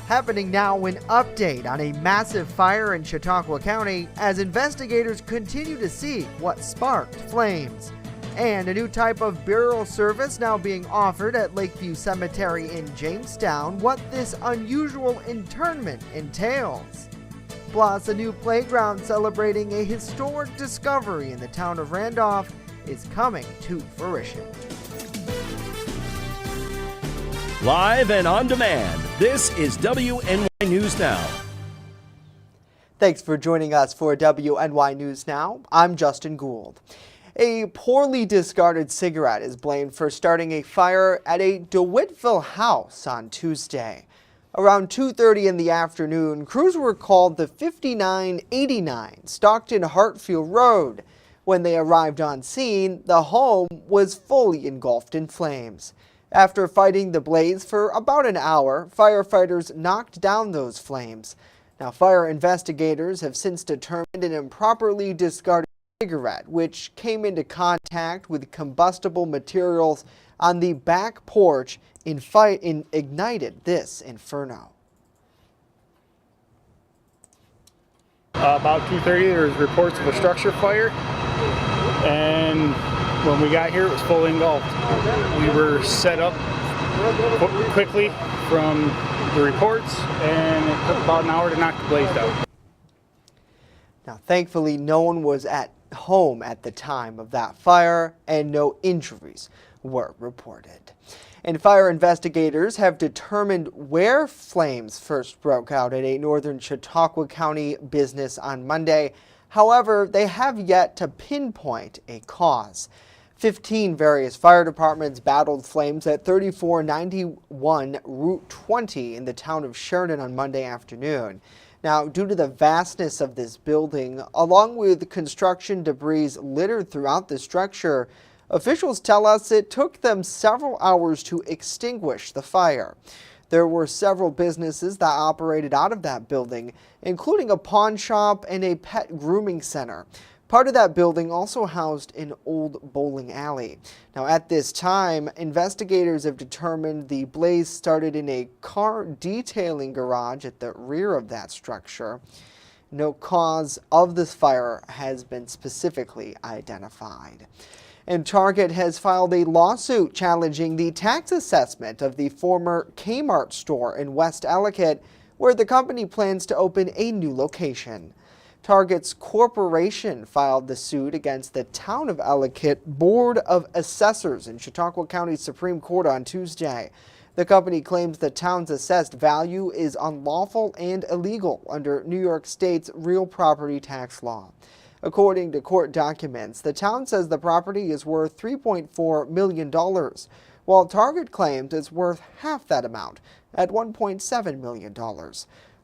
Happening now, an update on a massive fire in Chautauqua County as investigators continue to see what sparked flames. And a new type of burial service now being offered at Lakeview Cemetery in Jamestown, what this unusual internment entails. Plus, a new playground celebrating a historic discovery in the town of Randolph is coming to fruition. Live and on demand, this is WNY News Now. Thanks for joining us for WNY News Now. I'm Justin Gould. A poorly discarded cigarette is blamed for starting a fire at a DeWittville house on Tuesday. Around 2:30 in the afternoon, crews were called to 5989 Stockton Hartfield Road. When they arrived on scene, the home was fully engulfed in flames. After fighting the blaze for about an hour, firefighters knocked down those flames. Now, fire investigators have since determined an improperly discarded cigarette, which came into contact with combustible materials on the back porch ignited this inferno. About 2:30, there was reports of a structure fire, and when we got here, it was fully engulfed. We were set up quickly from the reports, and it took about an hour to knock the blaze down. Now, thankfully, no one was at home at the time of that fire, and no injuries were reported. And fire investigators have determined where flames first broke out at a northern Chautauqua County business on Monday. However, they have yet to pinpoint a cause. 15 various fire departments battled flames at 3491 Route 20 in the town of Sheridan on Monday afternoon. Now, due to the vastness of this building, along with construction debris littered throughout the structure, officials tell us it took them several hours to extinguish the fire. There were several businesses that operated out of that building, including a pawn shop and a pet grooming center. Part of that building also housed an old bowling alley. Now, at this time, investigators have determined the blaze started in a car detailing garage at the rear of that structure. No cause of this fire has been specifically identified. And Target has filed a lawsuit challenging the tax assessment of the former Kmart store in West Ellicott, where the company plans to open a new location. Target's corporation filed the suit against the Town of Ellicott Board of Assessors in Chautauqua County Supreme Court on Tuesday. The company claims the town's assessed value is unlawful and illegal under New York State's real property tax law. According to court documents, the town says the property is worth $3.4 million, while Target claims it's worth half that amount at $1.7 million.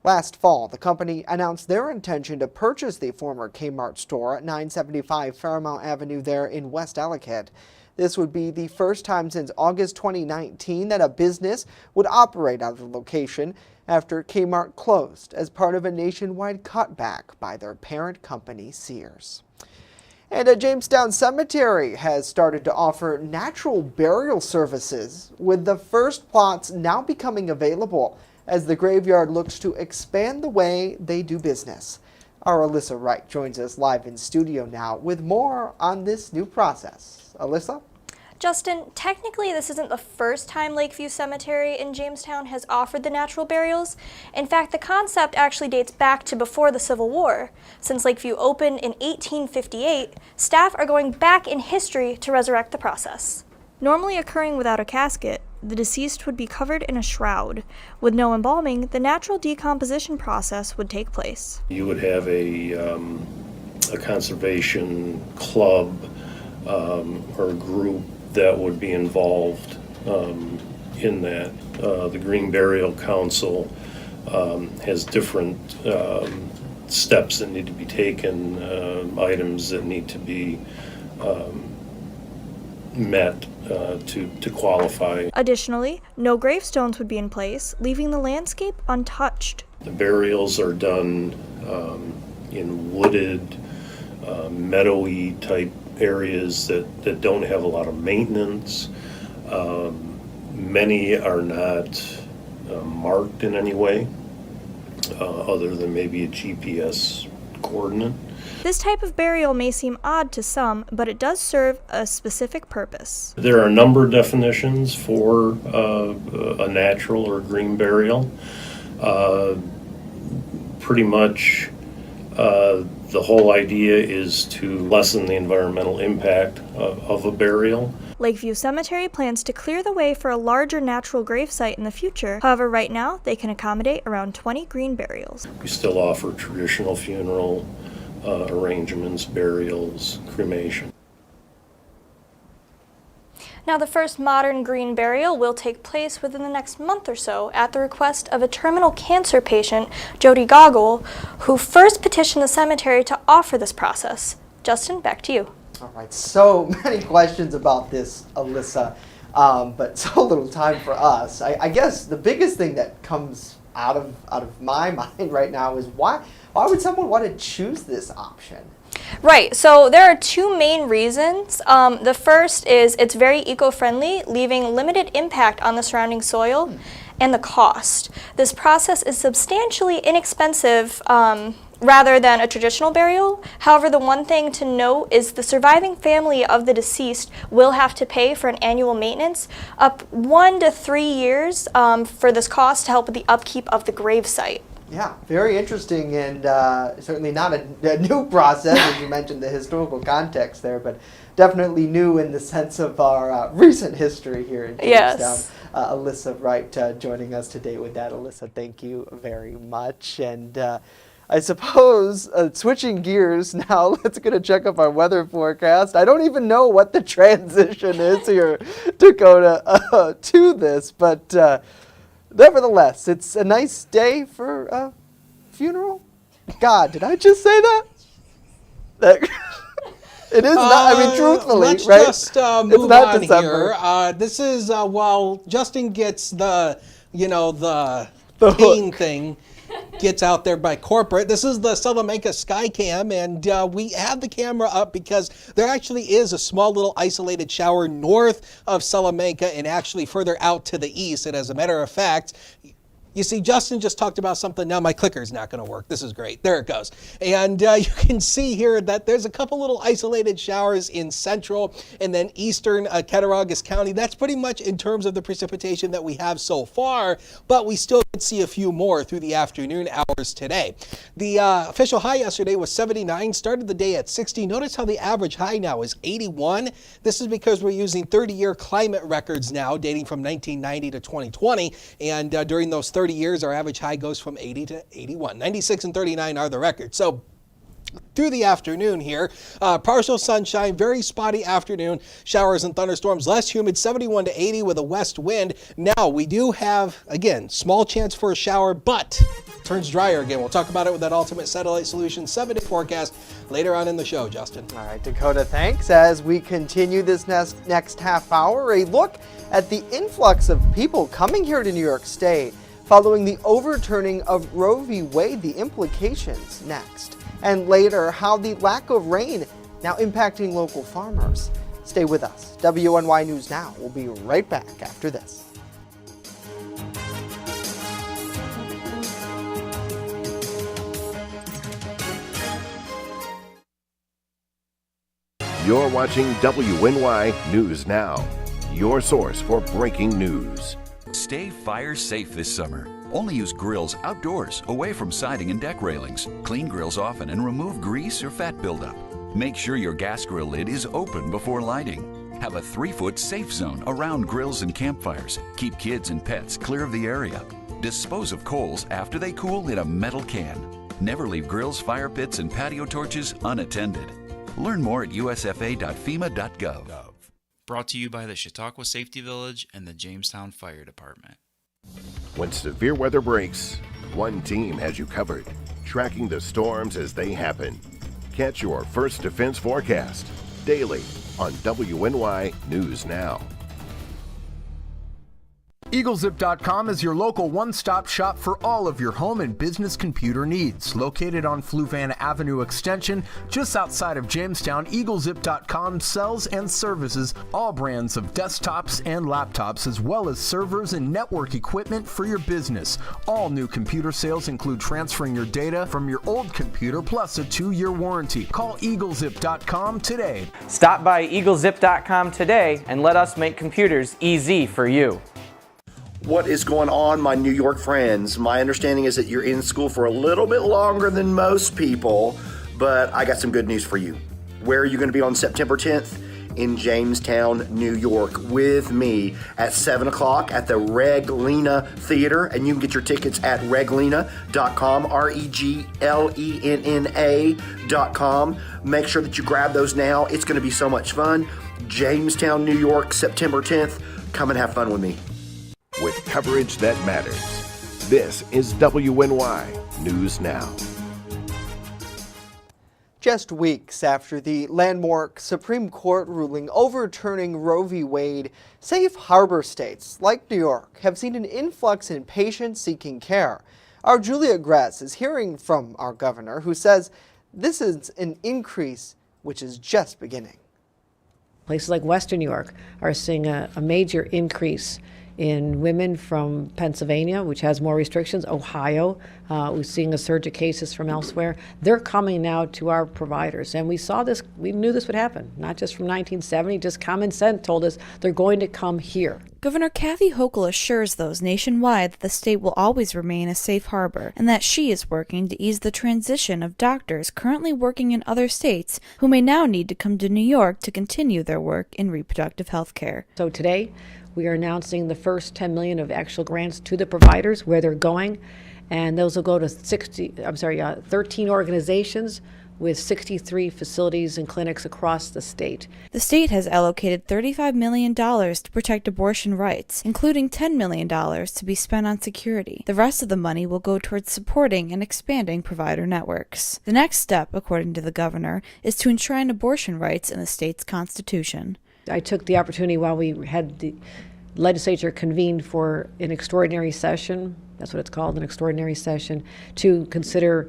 Last fall, the company announced their intention to purchase the former Kmart store at 975 Fairmount Avenue there in West Ellicott. This would be the first time since August 2019 that a business would operate out of the location after Kmart closed as part of a nationwide cutback by their parent company, Sears. And a Jamestown cemetery has started to offer natural burial services, with the first plots now becoming available as the graveyard looks to expand the way they do business. Our Alyssa Wright joins us live in studio now with more on this new process. Alyssa? Justin, technically this isn't the first time Lakeview Cemetery in Jamestown has offered the natural burials. In fact, the concept actually dates back to before the Civil War. Since Lakeview opened in 1858, staff are going back in history to resurrect the process. Normally occurring without a casket, the deceased would be covered in a shroud. With no embalming, the natural decomposition process would take place. You would have a conservation club or a group that would be involved in that. The Green Burial Council has different steps that need to be taken, items that need to be met to qualify. Additionally, no gravestones would be in place, leaving the landscape untouched. The burials are done in wooded, meadowy type areas that don't have a lot of maintenance. Many are not marked in any way, other than maybe a GPS coordinate. This type of burial may seem odd to some, but it does serve a specific purpose. There are a number of definitions for a natural or green burial. Pretty much the whole idea is to lessen the environmental impact of a burial. Lakeview Cemetery plans to clear the way for a larger natural gravesite in the future. However, right now, they can accommodate around 20 green burials. We still offer traditional funeral arrangements, burials, cremation. Now, the first modern green burial will take place within the next month or so at the request of a terminal cancer patient, Jody Goggle, who first petitioned the cemetery to offer this process. Justin, back to you. All right, so many questions about this, Alyssa, but so little time for us. I guess the biggest thing that comes out of my mind right now is why would someone want to choose this option? Right, so there are two main reasons. The first is it's very eco-friendly, leaving limited impact on the surrounding soil, and the cost. This process is substantially inexpensive rather than a traditional burial. However, the one thing to note is the surviving family of the deceased will have to pay for an annual maintenance up 1 to 3 years for this cost to help with the upkeep of the gravesite. Yeah, very interesting, and certainly not a new process, as you mentioned the historical context there, but definitely new in the sense of our recent history here in Jamestown. Yes. Alyssa Wright joining us today with that. Alyssa, thank you very much. And I suppose, switching gears now, let's get a check of our weather forecast. I don't even know what the transition is here, Dakota, to this, but nevertheless, it's a nice day for a funeral. God, did I just say that? It is not, I mean, truthfully, let's right? Just move on here. This is while Justin gets the pain thing gets out there by corporate. This is the Salamanca Skycam, and we have the camera up because there actually is a small little isolated shower north of Salamanca and actually further out to the east. And as a matter of fact, you see, Justin just talked about something. Now my clicker's not going to work. This is great. There it goes. And you can see here that there's a couple little isolated showers in central and then eastern Cattaraugus County. That's pretty much in terms of the precipitation that we have so far, but we still could see a few more through the afternoon hours today. The official high yesterday was 79, started the day at 60. Notice how the average high now is 81. This is because we're using 30-year climate records now dating from 1990 to 2020, and during those 30 years, our average high goes from 80 to 81. 96 and 39 are the records. So through the afternoon here, partial sunshine, very spotty afternoon, showers and thunderstorms, less humid, 71 to 80 with a west wind. Now, we do have, again, small chance for a shower, but turns drier again. We'll talk about it with that Ultimate Satellite Solution 7-day forecast later on in the show, Justin. All right, Dakota, thanks. As we continue this next half hour, a look at the influx of people coming here to New York State following the overturning of Roe v. Wade, the implications next. And later, how the lack of rain now impacting local farmers. Stay with us. WNY News Now. We'll be right back after this. You're watching WNY News Now, your source for breaking news. Stay fire safe this summer. Only use grills outdoors, away from siding and deck railings. Clean grills often and remove grease or fat buildup. Make sure your gas grill lid is open before lighting. Have a 3-foot safe zone around grills and campfires. Keep kids and pets clear of the area. Dispose of coals after they cool in a metal can. Never leave grills, fire pits, and patio torches unattended. Learn more at usfa.fema.gov. Brought to you by the Chautauqua Safety Village and the Jamestown Fire Department. When severe weather breaks, one team has you covered, tracking the storms as they happen. Catch your First Defense forecast daily on WNY News Now. EagleZip.com is your local one-stop shop for all of your home and business computer needs. Located on Fluvanna Avenue Extension, just outside of Jamestown, EagleZip.com sells and services all brands of desktops and laptops, as well as servers and network equipment for your business. All new computer sales include transferring your data from your old computer plus a 2-year warranty. Call EagleZip.com today. Stop by EagleZip.com today and let us make computers easy for you. What is going on, my New York friends? My understanding is that you're in school for a little bit longer than most people, but I got some good news for you. Where are you going to be on September 10th? In Jamestown, New York, with me at 7 o'clock at the Reglena Theater, and you can get your tickets at reglena.com, REGLENNA.com. Make sure that you grab those now. It's going to be so much fun. Jamestown, New York, September 10th. Come and have fun with me. With coverage that matters, this is WNY News Now. Just weeks after the landmark Supreme Court ruling overturning Roe v. Wade, safe harbor states like New York have seen an influx in patients seeking care. Our Julia Gress is hearing from our governor, who says this is an increase which is just beginning. Places like Western New York are seeing a major increase in women from Pennsylvania, which has more restrictions. Ohio, we're seeing a surge of cases from elsewhere. They're coming now to our providers. And we saw this, we knew this would happen, not just from 1970, just common sense told us they're going to come here. Governor Kathy Hochul assures those nationwide that the state will always remain a safe harbor and that she is working to ease the transition of doctors currently working in other states who may now need to come to New York to continue their work in reproductive health care. So today, we are announcing the first $10 million of actual grants to the providers, where they're going, and those will go to 13 organizations with 63 facilities and clinics across the state. The state has allocated $35 million to protect abortion rights, including $10 million to be spent on security. The rest of the money will go towards supporting and expanding provider networks. The next step, according to the governor, is to enshrine abortion rights in the state's constitution. I took the opportunity while we had the legislature convened for an extraordinary session, that's what it's called, an extraordinary session, to consider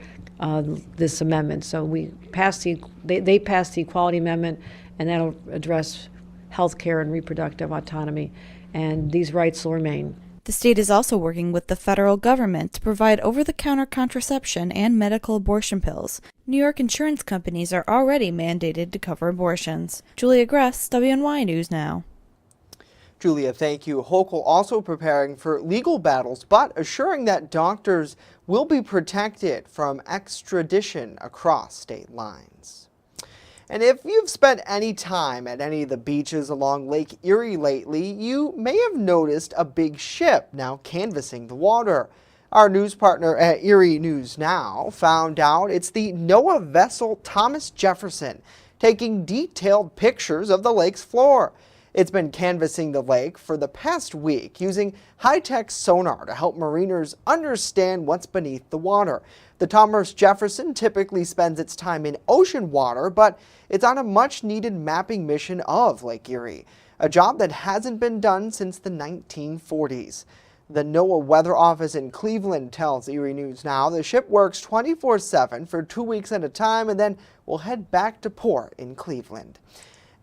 this amendment. So we passed they passed the Equality Amendment, and that'll address health care and reproductive autonomy, and these rights will remain. The state is also working with the federal government to provide over-the-counter contraception and medical abortion pills. New York insurance companies are already mandated to cover abortions. Julia Gress, WNY News Now. Julia, thank you. Hochul also preparing for legal battles, but assuring that doctors will be protected from extradition across state lines. And if you've spent any time at any of the beaches along Lake Erie lately, you may have noticed a big ship now canvassing the water. Our news partner at WNY News Now found out it's the NOAA vessel Thomas Jefferson, taking detailed pictures of the lake's floor. It's been canvassing the lake for the past week using high-tech sonar to help mariners understand what's beneath the water. The Thomas Jefferson typically spends its time in ocean water, but it's on a much-needed mapping mission of Lake Erie, a job that hasn't been done since the 1940s. The NOAA Weather Office in Cleveland tells WNY News Now the ship works 24/7 for 2 weeks at a time and then will head back to port in Cleveland.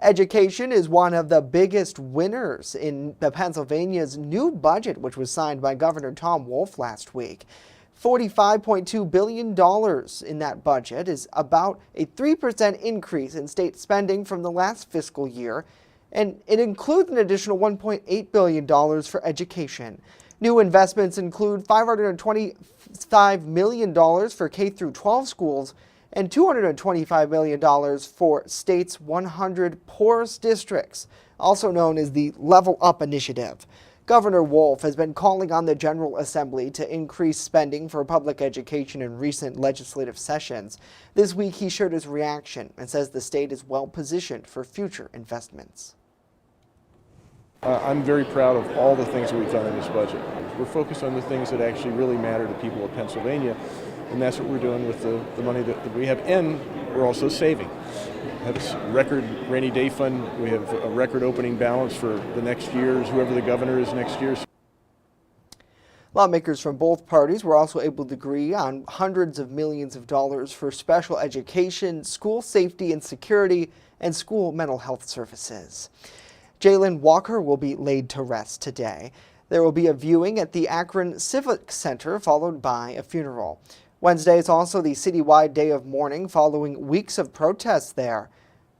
Education is one of the biggest winners in Pennsylvania's new budget, which was signed by Governor Tom Wolf last week. $45.2 billion in that budget is about a 3% increase in state spending from the last fiscal year, and it includes an additional $1.8 billion for education. New investments include $525 million for K-12 schools and $225 million for state's 100 poorest districts, also known as the Level Up Initiative. Governor Wolf has been calling on the General Assembly to increase spending for public education in recent legislative sessions. This week he shared his reaction and says the state is well positioned for future investments. I'm very proud of all the things that we've done in this budget. We're focused on the things that actually really matter to people of Pennsylvania, and that's what we're doing with the money that we have, and we're also saving. We have a record rainy day fund. We have a record opening balance for the next years, whoever the governor is next year. Lawmakers from both parties were also able to agree on hundreds of millions of dollars for special education, school safety and security, and school mental health services. Jalen Walker will be laid to rest today. There will be a viewing at the Akron Civic Center, followed by a funeral. Wednesday is also the citywide day of mourning following weeks of protests there.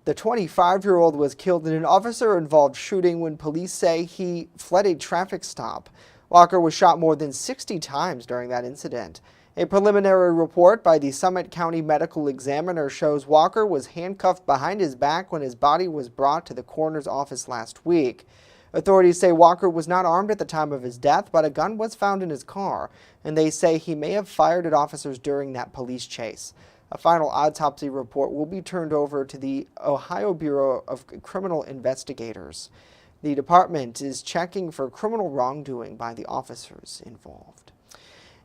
The 25-year-old was killed in an officer-involved shooting when police say he fled a traffic stop. Walker was shot more than 60 times during that incident. A preliminary report by the Summit County Medical Examiner shows Walker was handcuffed behind his back when his body was brought to the coroner's office last week. Authorities say Walker was not armed at the time of his death, but a gun was found in his car, and they say he may have fired at officers during that police chase. A final autopsy report will be turned over to the Ohio Bureau of Criminal Investigators. The department is checking for criminal wrongdoing by the officers involved.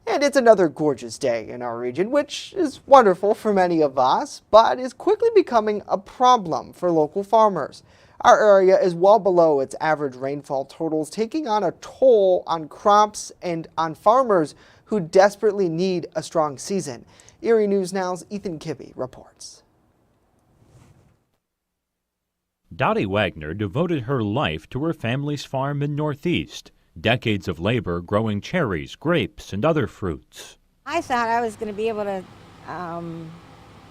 And it's another gorgeous day in our region, which is wonderful for many of us, but is quickly becoming a problem for local farmers. Our area is well below its average rainfall totals, taking on a toll on crops and on farmers who desperately need a strong season. WNY News Now's Ethan Kibbe reports. Dottie Wagner devoted her life to her family's farm in Northeast. Decades of labor growing cherries, grapes, and other fruits. I thought I was going to be able to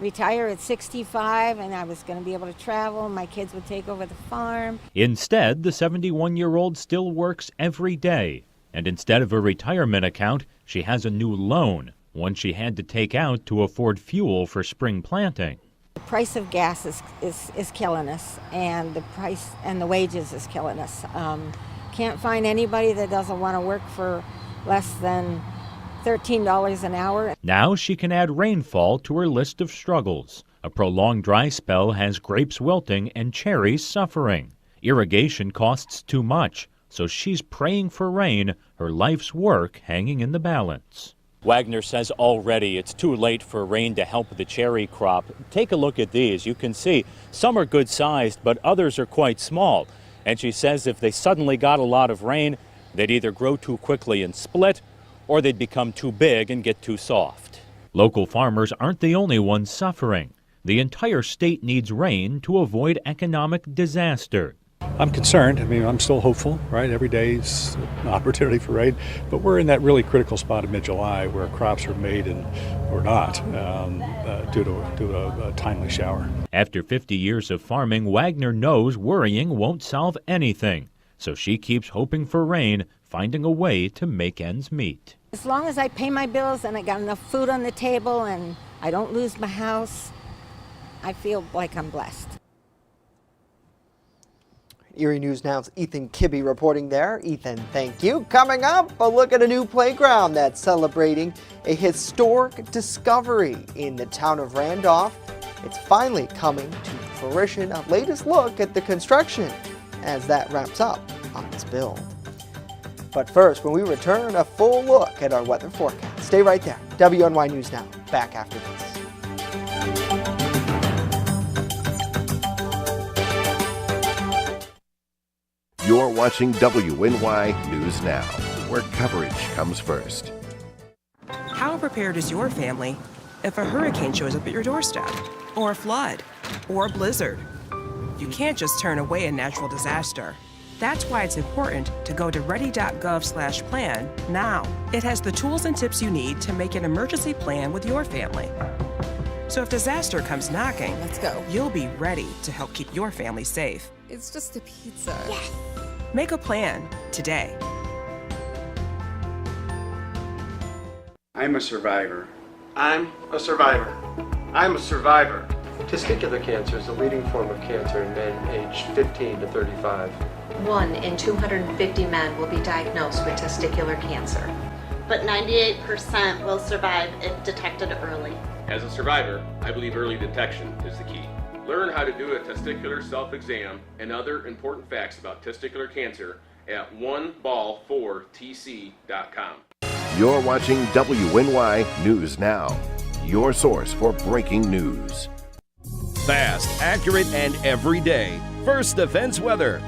retire at 65 and I was going to be able to travel. My kids would take over the farm. Instead, the 71-year-old still works every day. And instead of a retirement account, she has a new loan, one she had to take out to afford fuel for spring planting. The price of gas is killing us, and the price and the wages is killing us. Can't find anybody that doesn't want to work for less than $13 an hour. Now she can add rainfall to her list of struggles. A prolonged dry spell has grapes wilting and cherries suffering. Irrigation costs too much, so she's praying for rain, her life's work hanging in the balance. Wagner says already it's too late for rain to help the cherry crop. Take a look at these. You can see some are good sized, but others are quite small. And she says if they suddenly got a lot of rain, they'd either grow too quickly and split, or they'd become too big and get too soft. Local farmers aren't the only ones suffering. The entire state needs rain to avoid economic disaster. I'm concerned. I mean, I'm still hopeful, right? Every day's an opportunity for rain, but we're in that really critical spot of mid-July where crops are made and or not due to a timely shower. After 50 years of farming, Wagner knows worrying won't solve anything, so she keeps hoping for rain, finding a way to make ends meet. As long as I pay my bills and I got enough food on the table and I don't lose my house, I feel like I'm blessed. WNY News Now's Ethan Kibbe reporting there. Ethan, thank you. Coming up, a look at a new playground that's celebrating a historic discovery in the town of Randolph. It's finally coming to fruition. A latest look at the construction as that wraps up on this build. But first, when we return, a full look at our weather forecast. Stay right there. WNY News Now, back after this. You're watching WNY News Now, where coverage comes first. How prepared is your family if a hurricane shows up at your doorstep, or a flood, or a blizzard? You can't just turn away a natural disaster. That's why it's important to go to ready.gov/plan now. It has the tools and tips you need to make an emergency plan with your family. So if disaster comes knocking, let's go. You'll be ready to help keep your family safe. It's just a pizza. Yes. Make a plan today. I'm a survivor. I'm a survivor. I'm a survivor. Testicular cancer is the leading form of cancer in men aged 15 to 35. 1 in 250 men will be diagnosed with testicular cancer. But 98% will survive if detected early. As a survivor, I believe early detection is the key. Learn how to do a testicular self-exam and other important facts about testicular cancer at oneball4tc.com. You're watching WNY News Now, your source for breaking news. Fast, accurate, and every day. First Defense Weather.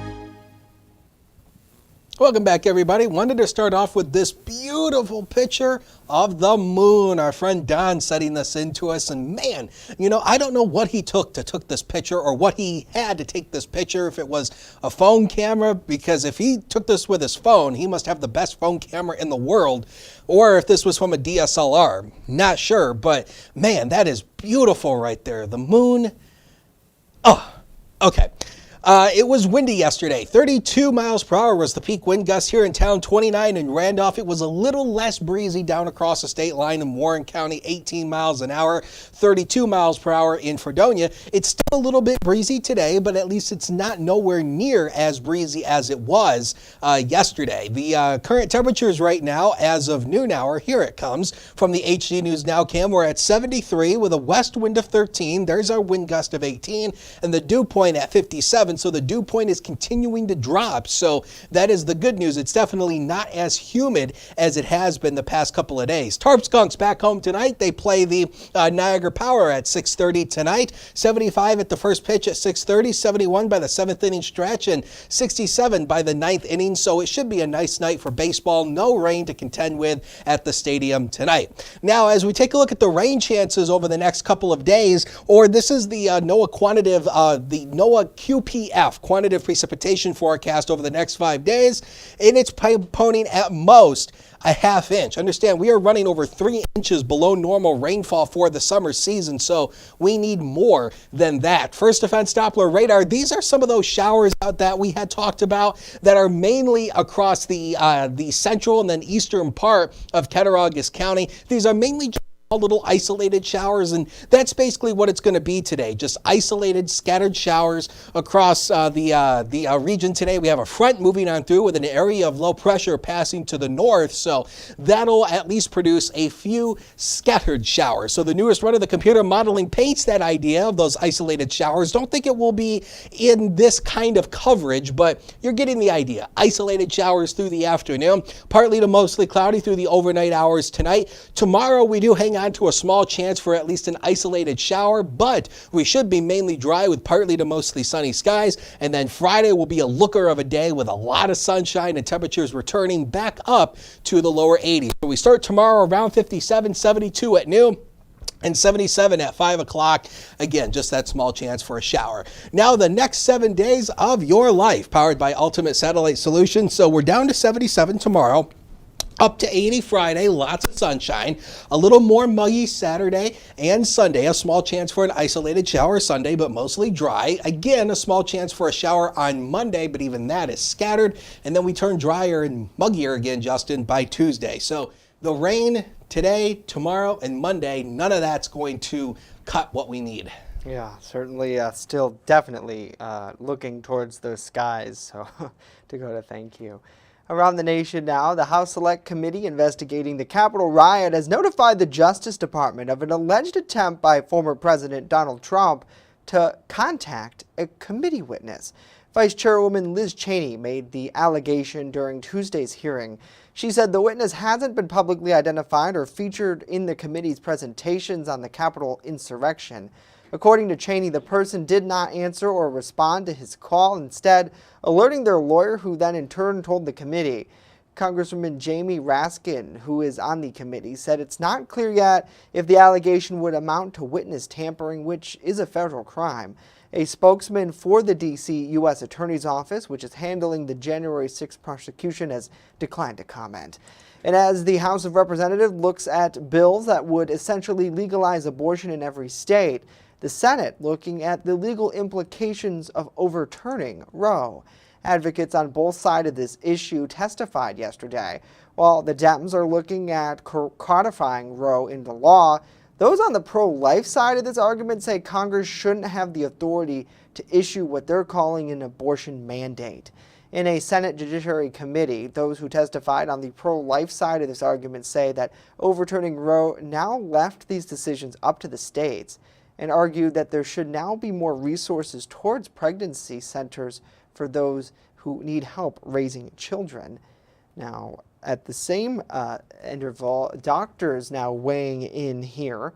Welcome back, everybody. Wanted to start off with this beautiful picture of the moon. Our friend Don sending this in to us. And man, I don't know what he took this picture or what he had to take this picture. If it was a phone camera, because if he took this with his phone, he must have the best phone camera in the world. Or if this was from a DSLR. Not sure, but man, that is beautiful right there. The moon. Oh, okay. It was windy yesterday. 32 miles per hour was the peak wind gust here in town, 29 in Randolph. It was a little less breezy down across the state line in Warren County, 18 miles an hour, 32 miles per hour in Fredonia. It's still a little bit breezy today, but at least it's not nowhere near as breezy as it was yesterday. The current temperatures right now, as of noon hour, here it comes from the HD News Now cam. We're at 73 with a west wind of 13. There's our wind gust of 18 and the dew point at 57. So the dew point is continuing to drop. So that is the good news. It's definitely not as humid as it has been the past couple of days. Tarp Skunks back home tonight. They play the Niagara Power at 6:30 tonight. 75 at the first pitch at 6:30, 71 by the 7th inning stretch, and 67 by the 9th inning. So it should be a nice night for baseball. No rain to contend with at the stadium tonight. Now, as we take a look at the rain chances over the next couple of days, or this is the NOAA quantitative, the NOAA QPF, quantitative precipitation forecast over the next 5 days, and it's pointing at most a half inch. Understand, we are running over 3 inches below normal rainfall for the summer season, so we need more than that. First defense Doppler radar, these are some of those showers out that we had talked about that are mainly across the central and then eastern part of Cattaraugus County. These are mainly just little isolated showers, and that's basically what it's going to be today. Just isolated, scattered showers across the region today. We have a front moving on through with an area of low pressure passing to the north, so that'll at least produce a few scattered showers. So the newest run of the computer modeling paints that idea of those isolated showers. Don't think it will be in this kind of coverage, but you're getting the idea. Isolated showers through the afternoon, partly to mostly cloudy through the overnight hours tonight. Tomorrow we do hang on to a small chance for at least an isolated shower, but we should be mainly dry with partly to mostly sunny skies. And then Friday will be a looker of a day with a lot of sunshine and temperatures returning back up to the lower 80s. So we start tomorrow around 57, 72 at noon. And 77 at 5 o'clock. Again, just that small chance for a shower. Now, the next 7 days of your life, powered by Ultimate Satellite Solutions. So we're down to 77 tomorrow. Up to 80 Friday, lots of sunshine, a little more muggy Saturday and Sunday, a small chance for an isolated shower Sunday, but mostly dry. Again, a small chance for a shower on Monday, but even that is scattered. And then we turn drier and muggier again, Justin, by Tuesday. So the rain today, tomorrow, and Monday, none of that's going to cut what we need. Yeah, certainly still definitely looking towards those skies. So Dakota, thank you. Around the nation now, the House Select Committee investigating the Capitol riot has notified the Justice Department of an alleged attempt by former President Donald Trump to contact a committee witness. Vice Chairwoman Liz Cheney made the allegation during Tuesday's hearing. She said the witness hasn't been publicly identified or featured in the committee's presentations on the Capitol insurrection. According to Cheney, the person did not answer or respond to his call, instead alerting their lawyer, who then in turn told the committee. Congresswoman Jamie Raskin, who is on the committee, said it's not clear yet if the allegation would amount to witness tampering, which is a federal crime. A spokesman for the D.C. U.S. Attorney's Office, which is handling the January 6th prosecution, has declined to comment. And as the House of Representatives looks at bills that would essentially legalize abortion in every state, the Senate looking at the legal implications of overturning Roe. Advocates on both sides of this issue testified yesterday. While the Dems are looking at codifying Roe into law, those on the pro-life side of this argument say Congress shouldn't have the authority to issue what they're calling an abortion mandate. In a Senate Judiciary Committee, those who testified on the pro-life side of this argument say that overturning Roe now left these decisions up to the states, and argued that there should now be more resources towards pregnancy centers for those who need help raising children. Now, at the same interval, doctors now weighing in here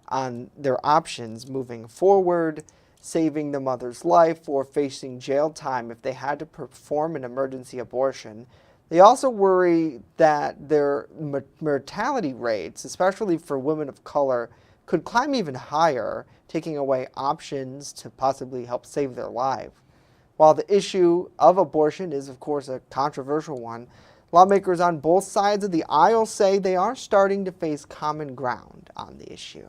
on their options moving forward, saving the mother's life or facing jail time if they had to perform an emergency abortion. They also worry that their mortality rates, especially for women of color, could climb even higher, taking away options to possibly help save their life. While the issue of abortion is, of course, a controversial one, lawmakers on both sides of the aisle say they are starting to face common ground on the issue.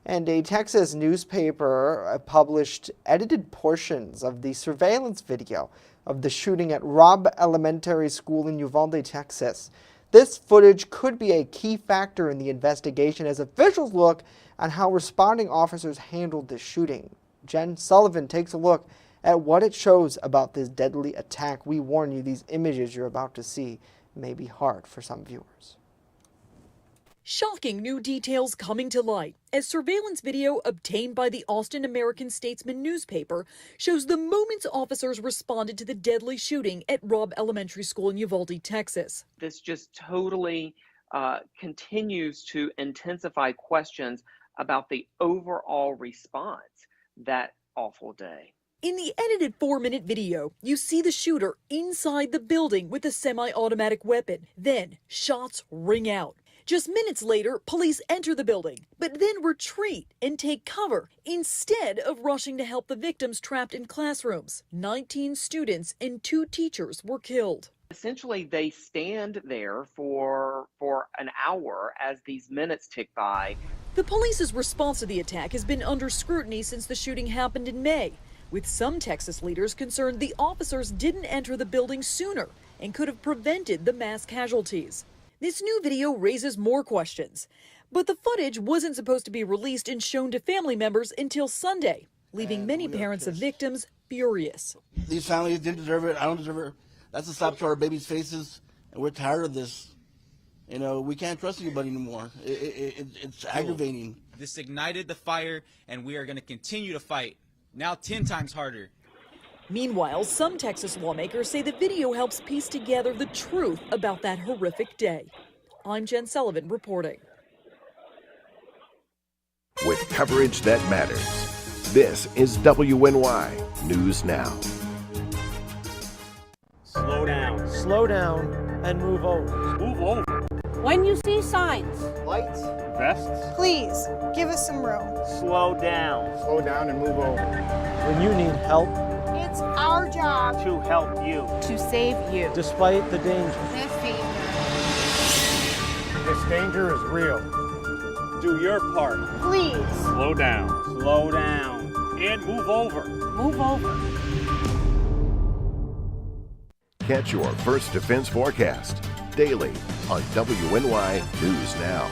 And a Texas newspaper published edited portions of the surveillance video of the shooting at Robb Elementary School in Uvalde, Texas. This footage could be a key factor in the investigation as officials look on how responding officers handled the shooting. Jen Sullivan takes a look at what it shows about this deadly attack. We warn you, these images you're about to see may be hard for some viewers. Shocking new details coming to light as surveillance video obtained by the Austin American-Statesman newspaper shows the moments officers responded to the deadly shooting at Robb Elementary School in Uvalde, Texas. This just totally continues to intensify questions about the overall response that awful day. In the edited 4-minute video, you see the shooter inside the building with a semi-automatic weapon. Then shots ring out. Just minutes later, police enter the building, but then retreat and take cover instead of rushing to help the victims trapped in classrooms. 19 students and 2 teachers were killed. Essentially, they stand there for an hour as these minutes tick by. The police's response to the attack has been under scrutiny since the shooting happened in May, with some Texas leaders concerned the officers didn't enter the building sooner and could have prevented the mass casualties. This new video raises more questions, but the footage wasn't supposed to be released and shown to family members until Sunday, leaving many parents of victims furious. These families didn't deserve it. I don't deserve it. That's a slap to our babies' faces, and we're tired of this. You know, we can't trust anybody anymore. It's aggravating. This ignited the fire, and we are going to continue to fight, now 10 times harder. Meanwhile, some Texas lawmakers say the video helps piece together the truth about that horrific day. I'm Jen Sullivan reporting. With coverage that matters, this is WNY News Now. Slow down. Slow down and move over. Move over. When you see signs, Lights. Vests. please give us some room. Slow down. Slow down and move over. When you need help, It's our job to help you. to save you. Despite the danger. This danger. This danger is real. Do your part. Please Slow down. Slow down. And move over. move over. Catch your first defense forecast daily on WNY News Now.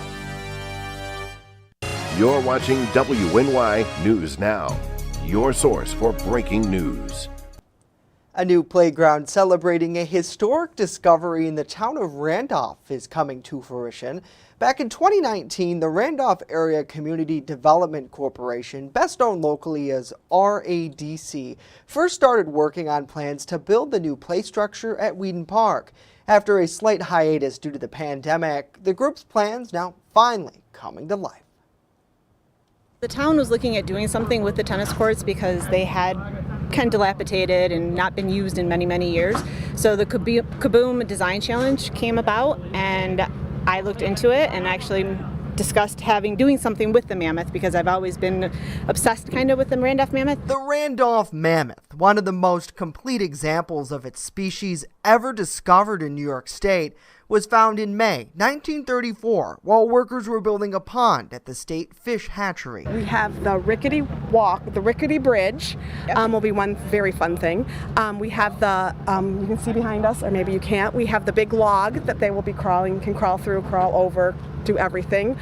You're watching WNY News Now, your source for breaking news. A new playground celebrating a historic discovery in the town of Randolph is coming to fruition. Back in 2019, the Randolph Area Community Development Corporation, best known locally as RADC, first started working on plans to build the new play structure at Whedon Park. After a slight hiatus due to the pandemic, the group's plans now finally coming to life. The town was looking at doing something with the tennis courts because they had kind of dilapidated and not been used in many, many years. So the Kaboom Design Challenge came about, and I looked into it and actually discussed doing something with the mammoth because I've always been obsessed kind of with the Randolph mammoth. The Randolph mammoth, one of the most complete examples of its species ever discovered in New York State, was found in May 1934 while workers were building a pond at the state fish hatchery. We have the rickety walk, the rickety bridge will be one very fun thing. We have the, you can see behind us, or maybe you can't, we have the big log that they will be can crawl through, crawl over, do everything.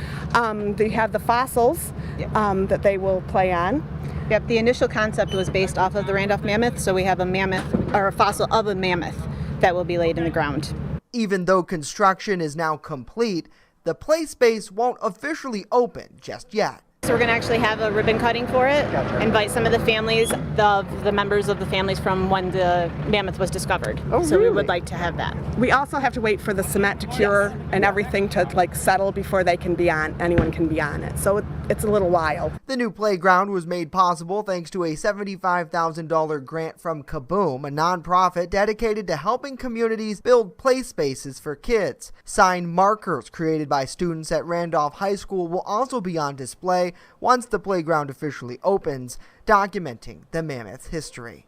They have the fossils that they will play on. Yep, the initial concept was based off of the Randolph mammoth, so we have a mammoth, or a fossil of a mammoth that will be laid in the ground. Even though construction is now complete, the play space won't officially open just yet. so we're going to actually have a ribbon cutting for it. Gotcha. Invite some of the families, the members of the families from when the mammoth was discovered. Oh, so we really? would like to have that. We also have to wait for the cement to cure and everything to like settle before they can be on. Anyone can be on it. So it's a little while. The new playground was made possible thanks to a $75,000 grant from Kaboom, a nonprofit dedicated to helping communities build play spaces for kids. Sign markers created by students at Randolph High School will also be on display once the playground officially opens, documenting the mammoth's history.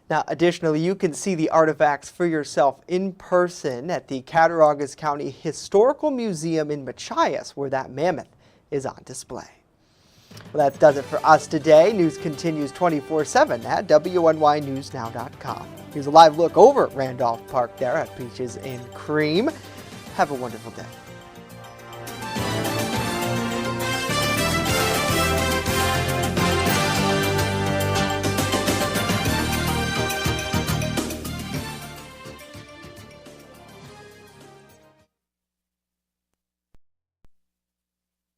Now, additionally, you can see the artifacts for yourself in person at the Cattaraugus County Historical Museum in Machias, where that mammoth is on display. Well, that does it for us today. News continues 24/7 at WNYNewsNow.com. Here's a live look over at Randolph Park there at Peaches and Cream. Have a wonderful day.